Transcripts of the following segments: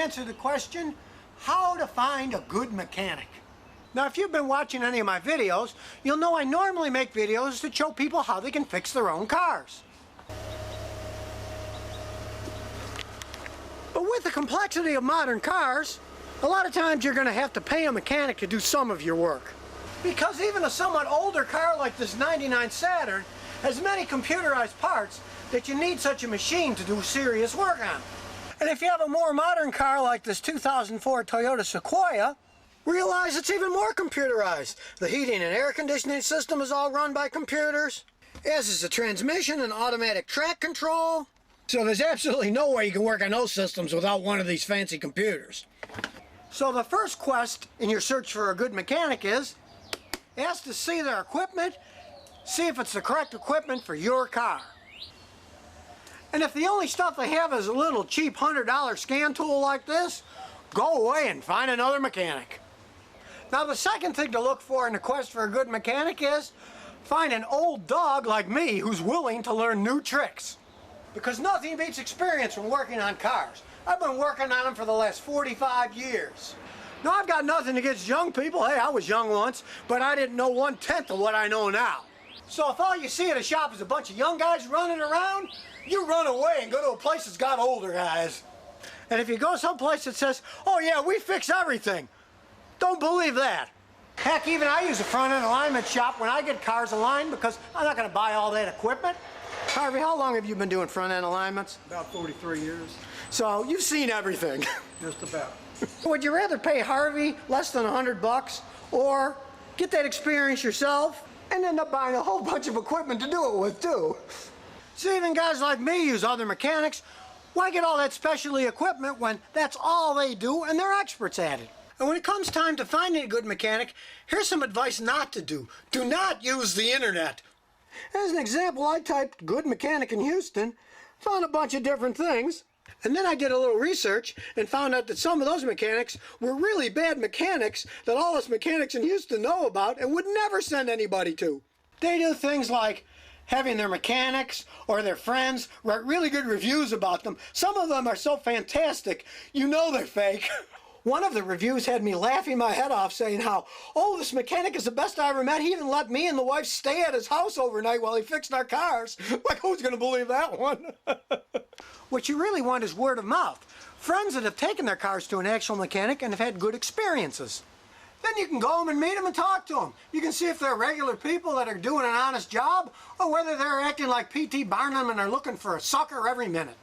answer the question, how to find a good mechanic. Now, if you've been watching any of my videos, you'll know I normally make videos that show people how they can fix their own cars. But with the complexity of modern cars, a lot of times you're going to have to pay a mechanic to do some of your work. Because even a somewhat older car like this '99 Saturn has many computerized parts that you need such a machine to do serious work on. And if you have a more modern car like this 2004 Toyota Sequoia, realize it's even more computerized. The heating and air conditioning system is all run by computers, as is the transmission and automatic track control. So there's absolutely no way you can work on those systems without one of these fancy computers. So the first quest in your search for a good mechanic is, ask to see their equipment, see if it's the correct equipment for your car. And if the only stuff they have is a little cheap $100 scan tool like this, go away and find another mechanic. Now the second thing to look for in the quest for a good mechanic is, find an old dog like me who's willing to learn new tricks. Because nothing beats experience when working on cars. I've been working on them for the last 45 years. Now I've got nothing against young people. Hey, I was young once, but I didn't know 1/10 of what I know now. So if all you see at a shop is a bunch of young guys running around, you run away and go to a place that's got older guys. And if you go someplace that says, oh yeah, we fix everything, don't believe that. Heck, even I use a front-end alignment shop when I get cars aligned because I'm not going to buy all that equipment. Harvey, how long have you been doing front-end alignments? About 43 years. So you've seen everything. Just about. Would you rather pay Harvey less than $100 or get that experience yourself and end up buying a whole bunch of equipment to do it with too? See, even guys like me use other mechanics. Why get all that specialty equipment when that's all they do and they're experts at it? And when it comes time to finding a good mechanic, here's some advice not to do. Do not use the internet. As an example, I typed good mechanic in Houston, found a bunch of different things, and then I did a little research and found out that some of those mechanics were really bad mechanics that all us mechanics in Houston know about and would never send anybody to. They do things like having their mechanics or their friends write really good reviews about them. Some of them are so fantastic, you know they're fake. One of the reviews had me laughing my head off saying how, oh, this mechanic is the best I ever met. He even let me and the wife stay at his house overnight while he fixed our cars. Like, who's going to believe that one? What you really want is word of mouth. Friends that have taken their cars to an actual mechanic and have had good experiences. Then you can go home and meet them and talk to them. You can see if they're regular people that are doing an honest job or whether they're acting like P.T. Barnum and are looking for a sucker every minute.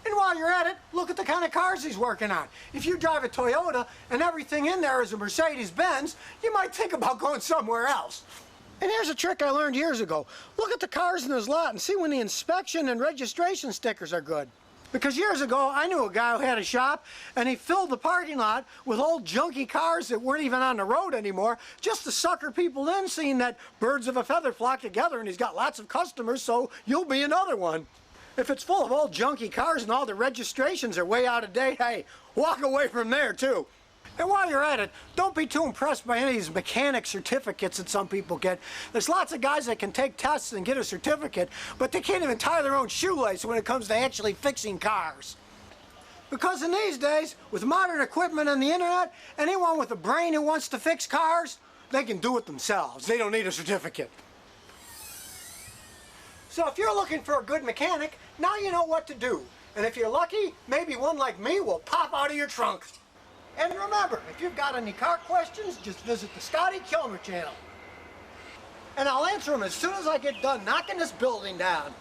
And while you're at it, look at the kind of cars he's working on. If you drive a Toyota and everything in there is a Mercedes-Benz, you might think about going somewhere else. And here's a trick I learned years ago. Look at the cars in his lot and see when the inspection and registration stickers are good. Because years ago, I knew a guy who had a shop, and he filled the parking lot with old junky cars that weren't even on the road anymore, just to sucker people in, seeing that birds of a feather flock together, and he's got lots of customers, so you'll be another one. If it's full of old junky cars and all the registrations are way out of date, hey, walk away from there too. And while you're at it, don't be too impressed by any of these mechanic certificates that some people get. There's lots of guys that can take tests and get a certificate, but they can't even tie their own shoelace when it comes to actually fixing cars. Because in these days, with modern equipment and the internet, anyone with a brain who wants to fix cars, they can do it themselves. They don't need a certificate. So if you're looking for a good mechanic, now you know what to do. And if you're lucky, maybe one like me will pop out of your trunk. And remember, if you've got any car questions, just visit the Scotty Kilmer channel. And I'll answer them as soon as I get done knocking this building down.